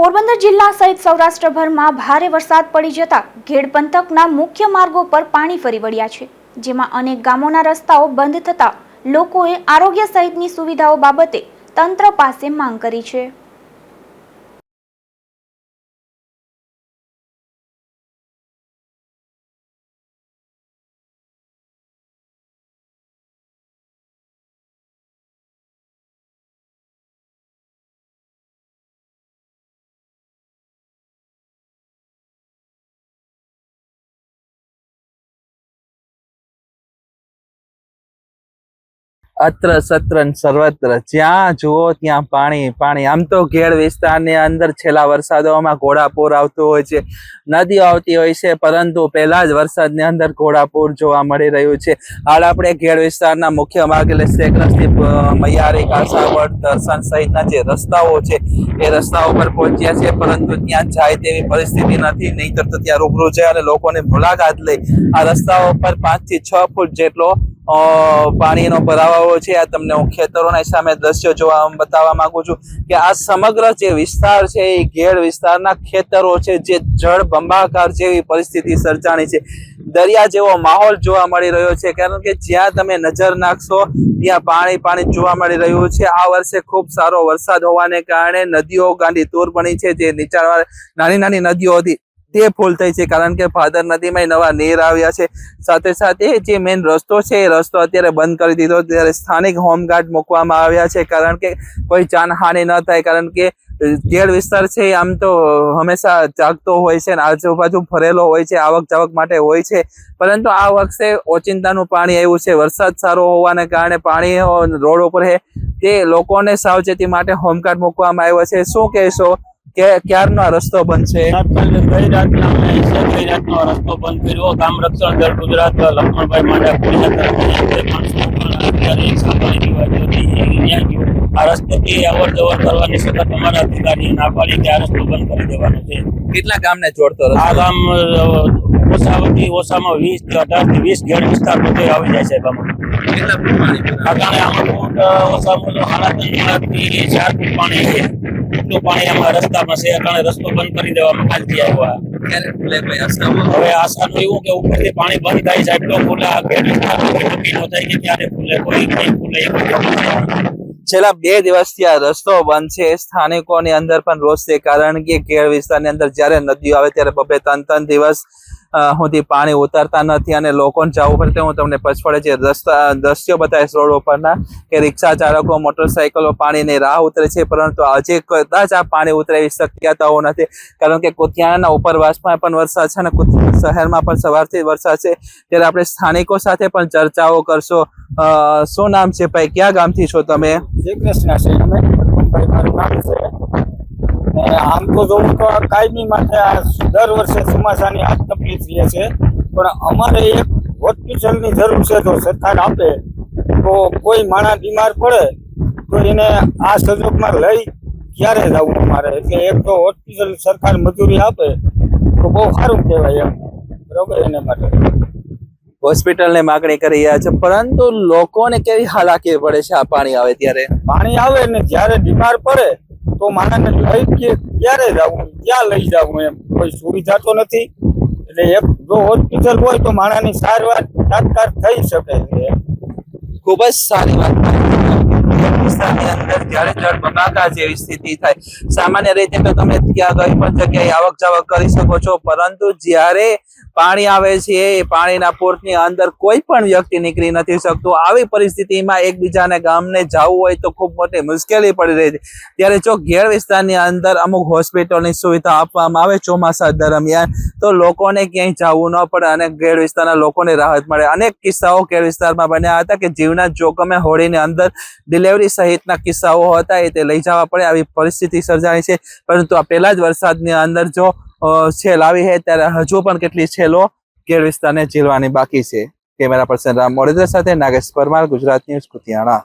પોરબંદર જિલ્લા સહિત સૌરાષ્ટ્રભરમાં ભારે વરસાદ પડી જતા ઘેડ પંથકના મુખ્ય માર્ગો પર પાણી ફરી વળ્યા છે, જેમાં અનેક ગામોના રસ્તાઓ બંધ થતા લોકોએ આરોગ્ય સહિતની સુવિધાઓ બાબતે તંત્ર પાસે માંગ કરી છે। अत्र सत्र सर्वत्र ज्यां जुओ त्यां पाणी पाणी। आम तो घेर विस्तारनी अंदर छेल्ला वरसादोमां घोड़ापूर आवतुं होय छे, नदीओ आवती होय छे, परंतु पहेला ज वरसादनी अंदर घोड़ापूर जोवा मळी रह्युं छे। हाल आपणे घेर विस्तारना मुख्य मार्ग એટલે શેખરસ્થી મૈયારી કાસાવડ દર્શન સહિતના જે રસ્તાઓ છે એ રસ્તાઓ પર પહોંચ્યા છે, પરંતુ ત્યાં જાય તેવી પરિસ્થિતિ નથી। નહીંતર તો ત્યાં રૂબરૂ જાય અને લોકોની મુલાકાત લઈ આ રસ્તાઓ પર 5 થી 6 ફૂટ જેટલો પાણીનો ભરાવો છે। આ તમને હું ખેતરોના સામે દ્રશ્યો જોવા બતાવવા માંગુ છું કે આ સમગ્ર જે વિસ્તાર છે એ ઘેડ વિસ્તારના ખેતરો છે, જે જળ બંબાકાર જેવી પરિસ્થિતિ સર્જાણી છે। દરિયા જેવો માહોલ જોવા મળી રહ્યો છે, કારણ કે જ્યાં તમે નજર નાખશો ત્યાં પાણી પાણી જોવા મળી રહ્યું છે। આ વર્ષે ખૂબ સારો વરસાદ હોવાને કારણે નદીઓ ગાંડી તૂર બની છે, જે નીચાણવાળી નાની નાની નદીઓ હતી તે ફૂલ થઈ છે, કારણ કે ભાદર નદીમાં નવા નીર આવ્યા છે। સાથે સાથે જે મેઇન રસ્તો છે એ રસ્તો અત્યારે બંધ કરી દીધો, ત્યારે સ્થાનિક હોમગાર્ડ મૂકવામાં આવ્યા છે, કારણ કે કોઈ જાનહાનિ ન થાય। કારણ કે ઘેડ વિસ્તાર છે આમ તો હંમેશા જાગતો હોય છે અને આજુબાજુ ભરેલો હોય છે, આવક જાવક માટે હોય છે, પરંતુ આ વખતે ઓચિંતાનું પાણી આવ્યું છે। વરસાદ સારો હોવાને કારણે પાણી રોડ ઉપર છે, તે લોકોને સાવચેતી માટે હોમગાર્ડ મૂકવામાં આવ્યો છે। શું કહેશો કે ક્યારનો રસ્તો બંધ છે? ગઈ રાતનો રસ્તો બંધ કર્યો। ગામ રક્ષણ દળ ગુજરાત લક્ષ્મણભાઈ માંડા આ રસ્તેથી અવર જવર કરવાની સતત અમારા અધિકારીએ ના પાડી કે આ રસ્તો બંધ કરી દેવાનો છે। કેટલા ગામને જોડતો રસ્તો? આ ગામ ઓછામાં 20 થી 18 થી 20 ઘેડ વિસ્તાર બધે આવી જાય છે ગામમાં। કેટલા ફૂટ પાણી આગાને આમાં ઓછામાં 3.5 થી 4 ફૂટ પાણી છે। એટલું પાણી આમાં રસ્તામાં છે, એટલે રસ્તો બંધ કરી દેવામાં કાલથી આવ્યા। ક્યારે ખુલે ભાઈ રસ્તા? હવે આશાનું એવું કે ઉપરથી પાણી બંધ થાય સાહેબ તો ખુલે, આ ઘેડ વિસ્તારમાં નક્કી ન થાય કે ક્યારે ખુલે, કોઈ નહીં ખુલે। છેલ્લા 2 દિવસથી આ રસ્તો બંધ છે। સ્થાનિકોની અંદર પણ રોષ છે, કારણ કે ઘેર વિસ્તારની અંદર જ્યારે નદીઓ આવે ત્યારે 2-3 દિવસ સુધી પાણી ઉતરતા નથી અને લોકોને જવું પડે। હું તમને પછવાડે જે દ્રશ્યો બતાવીશ રોડ ઉપરના, કે રિક્ષા ચાલકો મોટરસાયકલો પાણીની રાહ ઉતરે છે, પરંતુ આજે કદાચ આ પાણી ઉતરે એવી શક્યતાઓ નથી, કારણ કે કુતિયાણાના ઉપરવાસમાં પણ વરસાદ છે અને કુતિયાણા શહેરમાં પણ સવારથી વરસાદ છે। ત્યારે આપણે સ્થાનિકો સાથે પણ ચર્ચાઓ કરશો। શું નામ છે ભાઈ, ક્યાં ગામથી છો તમે? જય કૃષ્ણ છે, અમે મારું નામ છે। આમ તો જોવું તો કાયમી માટે આ દર વર્ષે ચોમાસાની આ તકલીફ રહે છે, પણ અમારે એક હોસ્પિટલની જરૂર છે। જો સરકાર આપે તો કોઈ માણસ બીમાર પડે તો એને આ સંજોગમાં લઈ ક્યારે જવું અમારે, એટલે એક તો હોસ્પિટલ સરકાર મજૂરી આપે તો બહુ સારું કહેવાય એમ, બરોબર? એને માટે હોસ્પિટલની માગણી કરી રહ્યા છે, પરંતુ લોકોને કેવી હાલાકી પડે છે આ પાણી આવે ત્યારે? પાણી આવે ને જ્યારે બીમાર પડે તો માણસને લઈ ક્યારે જવું, ક્યાં લઈ જવું, એમ કોઈ સુવિધા તો નથી। એટલે એક જો હોસ્પિટલ હોય તો માણસની સારવાર તાત્કાલ થઈ શકે છે। ખૂબ જ સારી વાત વિસ્તારની અંદર જ્યારે જળ બંબાકાર જેવી સ્થિતિ થાય, સામાન્ય રીતે તો તમે ત્યાં કઈ પણ જગ્યાએ આવક જાવક કરી શકો છો, પરંતુ જ્યારે પાણી આવે છે એ પાણીના પૂરની અંદર કોઈ પણ વ્યક્તિ નીકળી નથી શકતું। આવી પરિસ્થિતિમાં એકબીજાને ગામને જવું હોય તો ખૂબ મોટી મુશ્કેલી પડી રહી છે। ત્યારે જો ઘેર વિસ્તારની અંદર અમુક હોસ્પિટલની સુવિધા આપવામાં આવે ચોમાસા દરમિયાન, તો લોકોને ક્યાંય જવું ન પડે અને ઘેર વિસ્તારના લોકોને રાહત મળે। અનેક કિસ્સાઓ ઘેર વિસ્તારમાં બન્યા હતા કે જીવના જોખમે હોડીની અંદર ડિલિવરી સહિતના કિસ્સાઓ હતા, એ તે લઈ જવા પડે આવી પરિસ્થિતિ સર્જાણી છે। પરંતુ આ પહેલા જ વરસાદની અંદર જો છેલ આવી છે, ત્યારે હજુ પણ કેટલી છેલો ઘેર વિસ્તારને ઝીલવાની બાકી છે। કેમેરા પર્સન રામ મોડેદ્રા સાથે નાગેશ પરમાર, ગુજરાત ન્યૂઝ, કુતિયાણા।